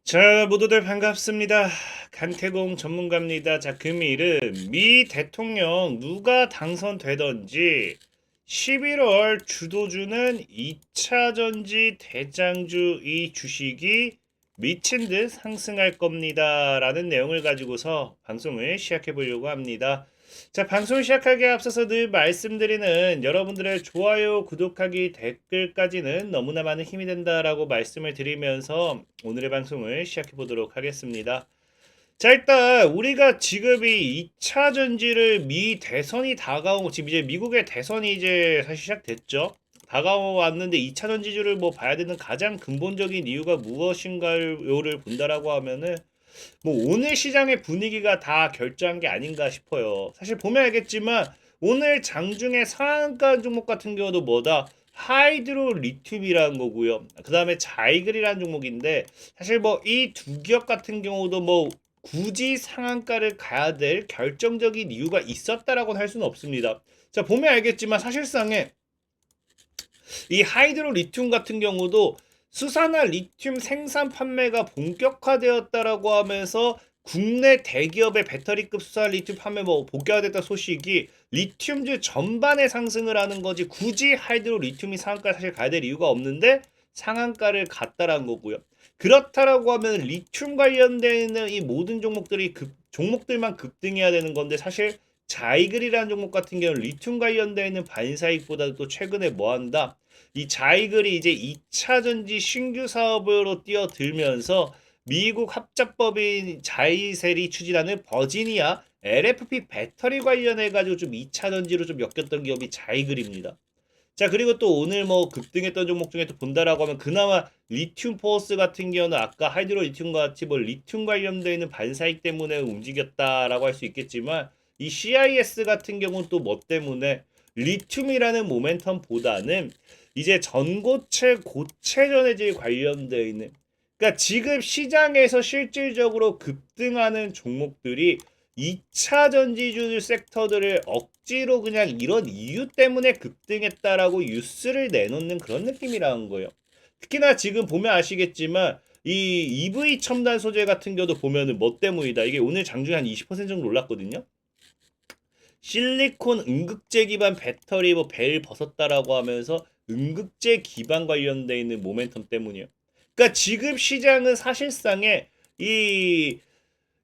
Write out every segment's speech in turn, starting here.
자, 모두들 반갑습니다. 간태공 전문가입니다. 자, 금일은 미 대통령 누가 당선되던지 11월 주도주는 2차 전지 대장주 이 주식이 미친 듯 상승할 겁니다. 라는 내용을 가지고서 방송을 시작해 보려고 합니다. 자, 방송 시작하기에 앞서서 늘 말씀드리는 여러분들의 좋아요, 구독하기, 댓글까지는 너무나 많은 힘이 된다라고 말씀을 드리면서 오늘의 방송을 시작해 보도록 하겠습니다. 자, 일단 우리가 지금 이 2차 전지를 미 대선이 다가오고 지금 이제 미국의 대선이 이제 사실 시작됐죠. 다가왔는데 2차 전지주를 뭐 봐야 되는 가장 근본적인 이유가 무엇인가요를 본다라고 하면은 뭐 오늘 시장의 분위기가 다 결정한 게 아닌가 싶어요. 사실 보면 알겠지만 오늘 장중에 상한가 종목 같은 경우도 뭐다? 하이드로 리튬이라는 거고요. 그 다음에 자이글이라는 종목인데 사실 뭐 이 두 기업 같은 경우도 뭐 굳이 상한가를 가야 될 결정적인 이유가 있었다라고는 할 수는 없습니다. 자, 보면 알겠지만 사실상에 이 하이드로 리튬 같은 경우도 수산화 리튬 생산 판매가 본격화되었다라고 하면서 국내 대기업의 배터리급 수산 리튬 판매 뭐 본격화됐다 소식이 리튬주 전반에 상승을 하는 거지 굳이 하이드로 리튬이 상한가 사실 가야 될 이유가 없는데 상한가를 갔다라는 거고요. 그렇다라고 하면 리튬 관련되는 이 모든 종목들만 급등해야 되는 건데 사실 자이글이라는 종목 같은 경우는 리튬 관련되어 있는 반사익보다도 또 최근에 뭐 한다? 이 자이글이 이제 2차 전지 신규 사업으로 뛰어들면서 미국 합작법인 자이셀이 추진하는 버지니아 LFP 배터리 관련해 가지고 좀 2차 전지로 좀 엮였던 기업이 자이글입니다. 자, 그리고 또 오늘 뭐 급등했던 종목 중에 또 본다라고 하면 그나마 리튬 포스 같은 경우는 아까 하이드로 리튬 같이 뭐 리튬 관련되어 있는 반사익 때문에 움직였다라고 할 수 있겠지만 이 CIS 같은 경우는 또 뭐 때문에 리튬이라는 모멘텀보다는 이제 전고체 고체 전해질 관련되어 있는 그러니까 지금 시장에서 실질적으로 급등하는 종목들이 2차 전지주 섹터들을 억지로 그냥 이런 이유 때문에 급등했다라고 뉴스를 내놓는 그런 느낌이라는 거예요. 특히나 지금 보면 아시겠지만 이 EV 첨단 소재 같은 경우도 보면은 뭐 때문이다. 이게 오늘 장중에 한 20% 정도 올랐거든요. 실리콘 음극재 기반 배터리 뭐 벨 벗었다라고 하면서 음극재 기반 관련돼 있는 모멘텀 때문이에요. 그러니까 지금 시장은 사실상에 이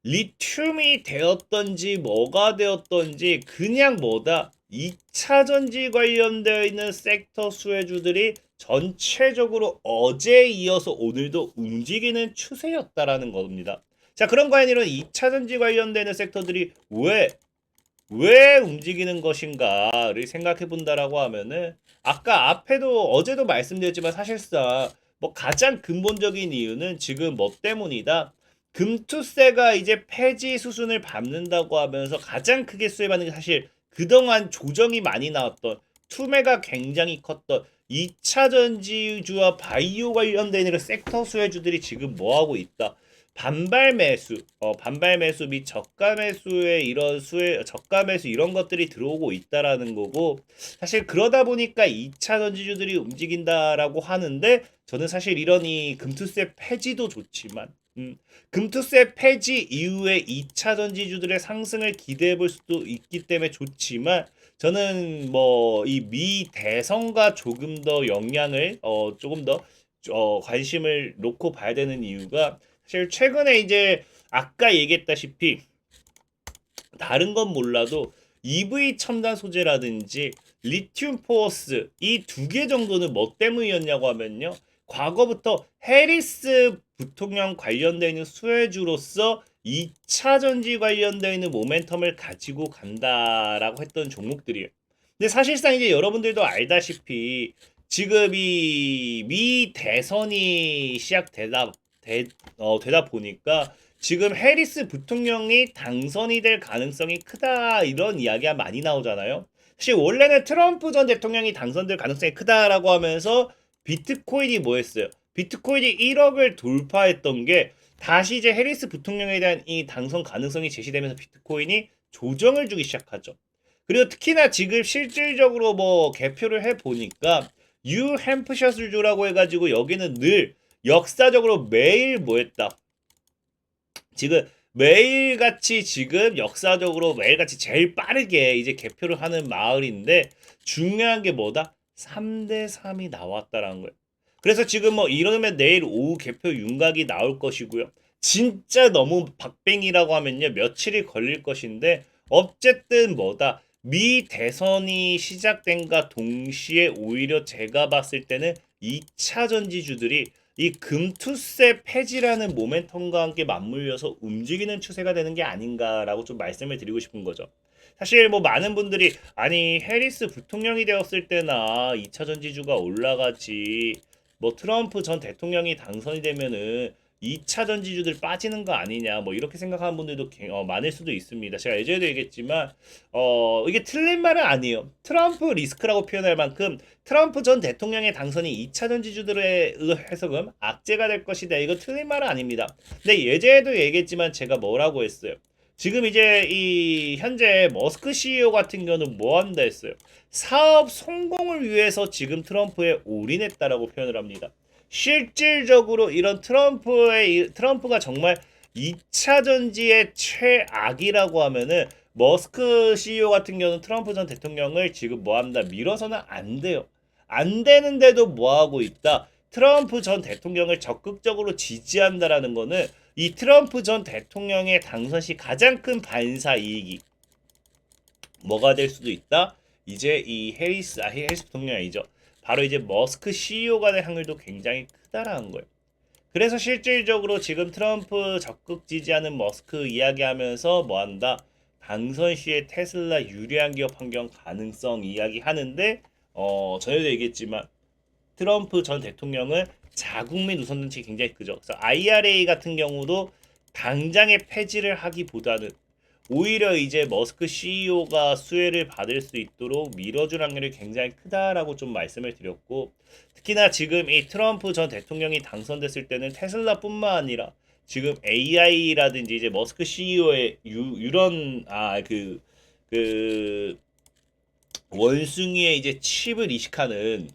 리튬이 되었던지 뭐가 되었던지 그냥 뭐다 2차 전지 관련되어 있는 섹터 수혜주들이 전체적으로 어제에 이어서 오늘도 움직이는 추세였다라는 겁니다. 자, 그런 과연 2차 전지 관련되는 섹터들이 왜 움직이는 것인가를 생각해 본다라고 하면은 아까 앞에도 어제도 말씀드렸지만 사실상 뭐 가장 근본적인 이유는 지금 뭐 때문이다. 금투세가 이제 폐지 수순을 밟는다고 하면서 가장 크게 수혜받는 게 사실 그동안 조정이 많이 나왔던 투매가 굉장히 컸던 2차 전지주와 바이오 관련된 섹터 수혜주들이 지금 뭐 하고 있다. 반발 매수 및 저가 매수의 이런 저가 매수 이런 것들이 들어오고 있다라는 거고 사실 그러다 보니까 2차 전지주들이 움직인다라고 하는데 저는 사실 이런 이 금투세 폐지도 좋지만 금투세 폐지 이후에 2차 전지주들의 상승을 기대해 볼 수도 있기 때문에 좋지만 저는 뭐 이 미 대선과 조금 더 영향을 조금 더 관심을 놓고 봐야 되는 이유가 사실 최근에 이제 아까 얘기했다시피 다른 건 몰라도 EV 첨단 소재라든지 리튬 포어스 이 두 개 정도는 뭐 때문이었냐고 하면요. 과거부터 해리스 부통령 관련되어 있는 수혜주로서 2차 전지 관련되어 있는 모멘텀을 가지고 간다라고 했던 종목들이에요. 근데 사실상 이제 여러분들도 알다시피 지금 이 미 대선이 되다 보니까 지금 해리스 부통령이 당선이 될 가능성이 크다 이런 이야기가 많이 나오잖아요. 사실 원래는 트럼프 전 대통령이 당선될 가능성이 크다라고 하면서 비트코인이 뭐였어요? 비트코인이 1억을 돌파했던 게 다시 이제 해리스 부통령에 대한 이 당선 가능성이 제시되면서 비트코인이 조정을 주기 시작하죠. 그리고 특히나 지금 실질적으로 뭐 개표를 해 보니까 뉴햄프셔주라고 해가지고 여기는 늘 역사적으로 매일 뭐 했다? 지금 매일같이 지금 역사적으로 매일같이 제일 빠르게 이제 개표를 하는 마을인데 중요한 게 뭐다? 3대 3이 나왔다라는 거예요. 그래서 지금 뭐 이러면 내일 오후 개표 윤곽이 나올 것이고요. 진짜 너무 박빙이라고 하면요. 며칠이 걸릴 것인데 어쨌든 뭐다? 미 대선이 시작된과 동시에 오히려 제가 봤을 때는 2차 전지주들이 이 금투세 폐지라는 모멘텀과 함께 맞물려서 움직이는 추세가 되는 게 아닌가라고 좀 말씀을 드리고 싶은 거죠. 사실 뭐 많은 분들이 아니 해리스 부통령이 되었을 때나 2차 전지주가 올라가지 뭐 트럼프 전 대통령이 당선이 되면은 2차 전지주들 빠지는 거 아니냐 뭐 이렇게 생각하는 분들도 많을 수도 있습니다. 제가 예전에도 얘기했지만 이게 틀린 말은 아니에요. 트럼프 리스크라고 표현할 만큼 트럼프 전 대통령의 당선이 2차 전지주들의 해석은 악재가 될 것이다. 이거 틀린 말은 아닙니다. 근데 예전에도 얘기했지만 제가 뭐라고 했어요. 지금 이제 이 현재 머스크 CEO 같은 경우는 뭐 한다 했어요. 사업 성공을 위해서 지금 트럼프에 올인했다라고 표현을 합니다. 실질적으로 이런 트럼프가 정말 2차 전지의 최악이라고 하면은 머스크 CEO 같은 경우는 트럼프 전 대통령을 지금 뭐 한다 밀어서는 안 돼요. 안 되는데도 뭐 하고 있다. 트럼프 전 대통령을 적극적으로 지지한다라는 거는 이 트럼프 전 대통령의 당선 시 가장 큰 반사 이익이 뭐가 될 수도 있다. 이제 이 해리스 부통령이 아니죠. 바로 이제 머스크 CEO가 될 확률도 굉장히 크다라는 거예요. 그래서 실질적으로 지금 트럼프 적극 지지하는 머스크 이야기하면서 뭐 한다? 당선 시에 테슬라 유리한 기업 환경 가능성 이야기하는데 전에도 얘기했지만 트럼프 전 대통령은 자국민 우선 정책이 굉장히 크죠. 그래서 IRA 같은 경우도 당장의 폐지를 하기보다는 오히려 이제 머스크 CEO가 수혜를 받을 수 있도록 밀어줄 확률이 굉장히 크다라고 좀 말씀을 드렸고 특히나 지금 이 트럼프 전 대통령이 당선됐을 때는 테슬라뿐만 아니라 지금 AI라든지 이제 머스크 CEO의 유런 그 원숭이의 이제 칩을 이식하는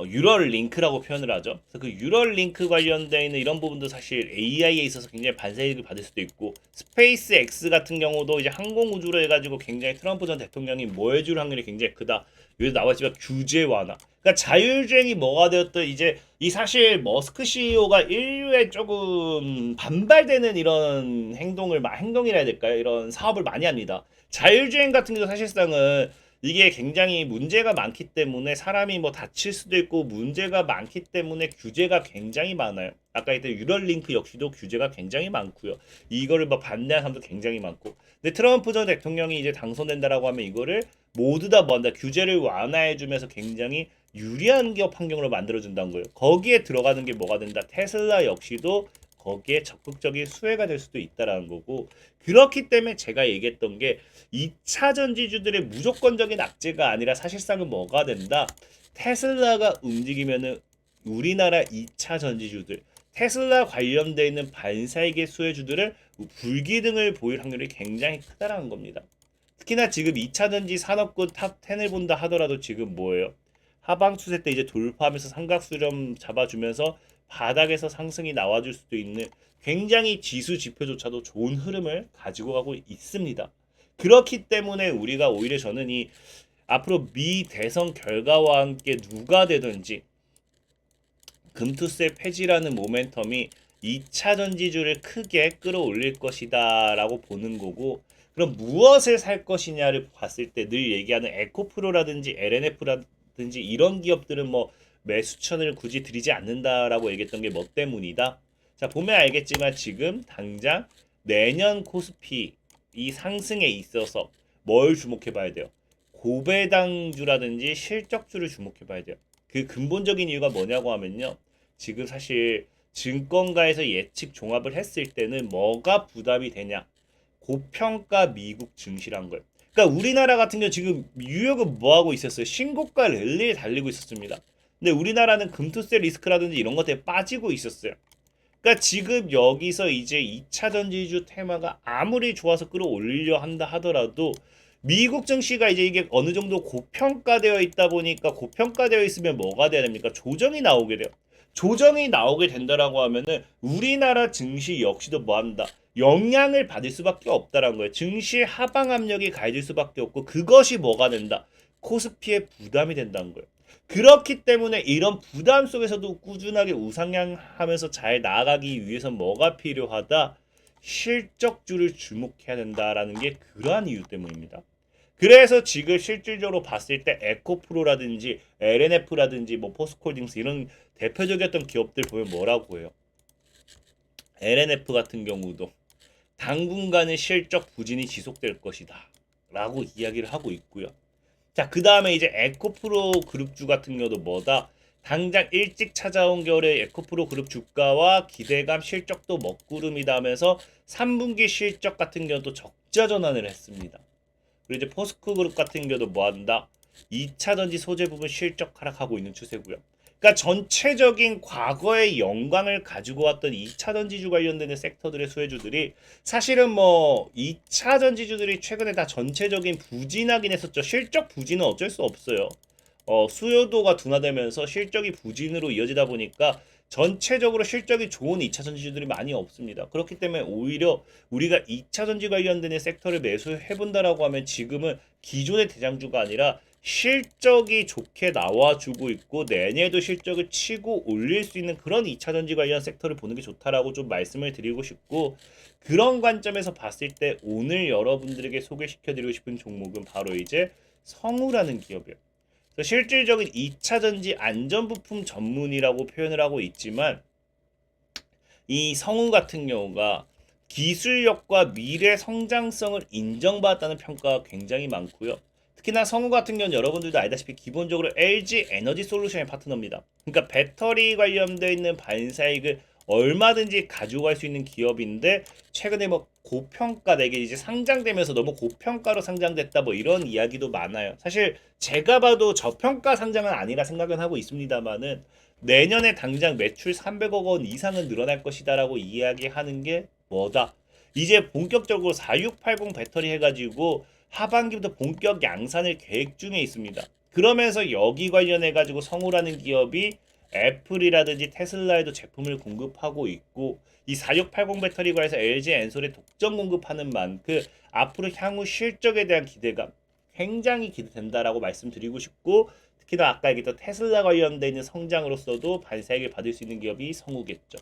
유럴 링크라고 표현을 하죠. 그래서 그 유럴 링크 관련되어 있는 이런 부분도 사실 AI에 있어서 굉장히 반사이익을 받을 수도 있고 스페이스 X 같은 경우도 이제 항공 우주로 해가지고 굉장히 트럼프 전 대통령이 뭐 해줄 확률이 굉장히 크다. 여기서 나왔지만 규제 완화. 그러니까 자율주행이 뭐가 되었든 이제 이 사실 머스크 CEO가 인류에 조금 반발되는 이런 행동이라 해야 될까요? 이런 사업을 많이 합니다. 자율주행 같은 경우 사실상은 이게 굉장히 문제가 많기 때문에 사람이 뭐 다칠 수도 있고 문제가 많기 때문에 규제가 굉장히 많아요. 아까 했던 유럴링크 역시도 규제가 굉장히 많고요. 이거를 뭐 반대하는 사람도 굉장히 많고. 근데 트럼프 전 대통령이 이제 당선된다라고 하면 이거를 모두 다 뭔가 규제를 완화해주면서 굉장히 유리한 기업 환경으로 만들어준다는 거예요. 거기에 들어가는 게 뭐가 된다? 테슬라 역시도 거기에 적극적인 수혜가 될 수도 있다라는 거고 그렇기 때문에 제가 얘기했던 게 2차 전지주들의 무조건적인 악재가 아니라 사실상은 뭐가 된다? 테슬라가 움직이면은 우리나라 2차 전지주들 테슬라 관련되어 있는 반사이익의 수혜주들은 불기등을 보일 확률이 굉장히 크다라는 겁니다. 특히나 지금 2차 전지 산업군 탑 10을 본다 하더라도 지금 뭐예요? 하방 추세 때 이제 돌파하면서 삼각수렴 잡아주면서 바닥에서 상승이 나와줄 수도 있는 굉장히 지수 지표조차도 좋은 흐름을 가지고 가고 있습니다. 그렇기 때문에 우리가 오히려 저는 이 앞으로 미 대선 결과와 함께 누가 되든지 금투세 폐지라는 모멘텀이 2차 전지주를 크게 끌어올릴 것이다 라고 보는 거고 그럼 무엇을 살 것이냐를 봤을 때 늘 얘기하는 에코프로라든지 LNF라든지 이런 기업들은 뭐 매수천을 굳이 드리지 않는다라고 얘기했던 게 뭐 때문이다? 자 보면 알겠지만 지금 당장 내년 코스피 이 상승에 있어서 뭘 주목해 봐야 돼요? 고배당주라든지 실적주를 주목해 봐야 돼요. 그 근본적인 이유가 뭐냐고 하면요. 지금 사실 증권가에서 예측 종합을 했을 때는 뭐가 부담이 되냐? 고평가 미국 증시란 거예요. 그러니까 우리나라 같은 경우 지금 뉴욕은 뭐 하고 있었어요? 신고가 랠리에 달리고 있었습니다. 근데 우리나라는 금투세 리스크라든지 이런 것들에 빠지고 있었어요. 그러니까 지금 여기서 이제 2차 전지주 테마가 아무리 좋아서 끌어올리려 한다 하더라도 미국 증시가 이제 이게 어느 정도 고평가되어 있다 보니까 고평가되어 있으면 뭐가 돼야 됩니까? 조정이 나오게 돼요. 조정이 나오게 된다라고 하면은 우리나라 증시 역시도 뭐한다? 영향을 받을 수밖에 없다라는 거예요. 증시 하방 압력이 가해질 수밖에 없고 그것이 뭐가 된다? 코스피의 부담이 된다는 거예요. 그렇기 때문에 이런 부담 속에서도 꾸준하게 우상향하면서 잘 나아가기 위해서 뭐가 필요하다? 실적주를 주목해야 된다라는 게 그러한 이유 때문입니다. 그래서 지금 실질적으로 봤을 때 에코프로라든지 LNF라든지 뭐 포스코홀딩스 이런 대표적이었던 기업들 보면 뭐라고 해요? LNF 같은 경우도 당분간은 실적 부진이 지속될 것이다 라고 이야기를 하고 있고요. 자, 그 다음에 이제 에코프로 그룹주 같은 경우도 뭐다? 당장 일찍 찾아온 겨울에 에코프로 그룹 주가와 기대감 실적도 먹구름이다 하면서 3분기 실적 같은 경우도 적자 전환을 했습니다. 그리고 이제 포스코 그룹 같은 경우도 뭐한다? 2차 전지 소재 부분 실적 하락하고 있는 추세고요. 그러니까 전체적인 과거의 영광을 가지고 왔던 2차 전지주 관련되는 섹터들의 수혜주들이 사실은 뭐 2차 전지주들이 최근에 다 전체적인 부진하긴 했었죠. 실적 부진은 어쩔 수 없어요. 수요도가 둔화되면서 실적이 부진으로 이어지다 보니까 전체적으로 실적이 좋은 2차 전지주들이 많이 없습니다. 그렇기 때문에 오히려 우리가 2차 전지 관련된 섹터를 매수해본다라고 하면 지금은 기존의 대장주가 아니라 실적이 좋게 나와주고 있고 내년에도 실적을 치고 올릴 수 있는 그런 2차 전지 관련 섹터를 보는 게 좋다라고 좀 말씀을 드리고 싶고 그런 관점에서 봤을 때 오늘 여러분들에게 소개시켜드리고 싶은 종목은 바로 이제 성우라는 기업이에요. 실질적인 2차 전지 안전부품 전문이라고 표현을 하고 있지만 이 성우 같은 경우가 기술력과 미래 성장성을 인정받았다는 평가가 굉장히 많고요. 특히나 성우 같은 경우는 여러분들도 알다시피 기본적으로 LG 에너지 솔루션의 파트너입니다. 그러니까 배터리 관련되어 있는 반사익을 얼마든지 가져갈 수 있는 기업인데 최근에 뭐 고평가되게 이제 상장되면서 너무 고평가로 상장됐다 뭐 이런 이야기도 많아요. 사실 제가 봐도 저평가 상장은 아니라 생각은 하고 있습니다만은 내년에 당장 매출 300억 원 이상은 늘어날 것이다라고 이야기하는 게 뭐다? 이제 본격적으로 4680 배터리 해가지고 하반기부터 본격 양산을 계획 중에 있습니다. 그러면서 여기 관련해 가지고 성우라는 기업이 애플이라든지 테슬라에도 제품을 공급하고 있고 이 4680 배터리관에서 LG 엔솔에 독점 공급하는 만큼 앞으로 향후 실적에 대한 기대감 굉장히 기대된다라고 말씀드리고 싶고 특히나 아까 얘기했던 테슬라 관련돼 있는 성장으로서도 반사익을 받을 수 있는 기업이 성우겠죠.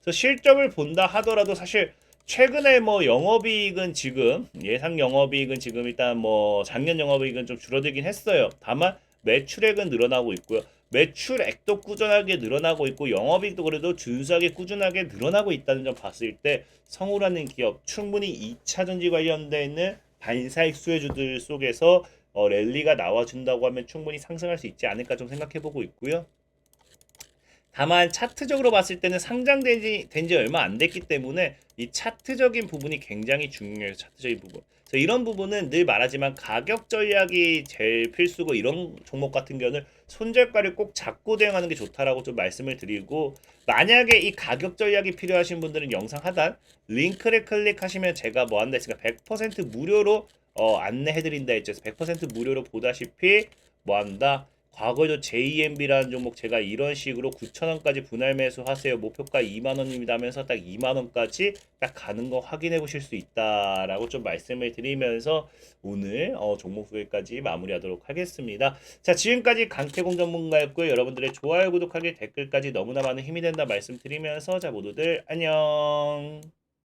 그래서 실적을 본다 하더라도 사실 최근에 뭐 영업이익은 지금 예상 영업이익은 지금 일단 뭐 작년 영업이익은 좀 줄어들긴 했어요. 다만 매출액은 늘어나고 있고요. 매출액도 꾸준하게 늘어나고 있고 영업이익도 그래도 준수하게 꾸준하게 늘어나고 있다는 점 봤을 때 성우라는 기업 충분히 2차 전지 관련돼 있는 반사익 수혜주들 속에서 랠리가 나와준다고 하면 충분히 상승할 수 있지 않을까 좀 생각해보고 있고요. 다만 차트적으로 봤을 때는 상장된 지 얼마 안 됐기 때문에 이 차트적인 부분이 굉장히 중요해요. 차트적인 부분. 그래서 이런 부분은 늘 말하지만 가격 전략이 제일 필수고 이런 종목 같은 경우는 손절가를 꼭 잡고 대응하는 게 좋다라고 좀 말씀을 드리고 만약에 이 가격 전략이 필요하신 분들은 영상 하단 링크를 클릭하시면 제가 뭐 한다 했으니까 100% 무료로 안내해드린다 했죠. 100% 무료로 보다시피 뭐 한다. 과거에도 JMB라는 종목 제가 이런 식으로 9,000원까지 분할 매수하세요. 목표가 2만 원입니다 하면서 딱 2만 원까지 딱 가는 거 확인해 보실 수 있다라고 좀 말씀을 드리면서 오늘 종목 소개까지 마무리하도록 하겠습니다. 자, 지금까지 강태공 전문가였고요. 여러분들의 좋아요, 구독하기, 댓글까지 너무나 많은 힘이 된다 말씀드리면서 자 모두들 안녕.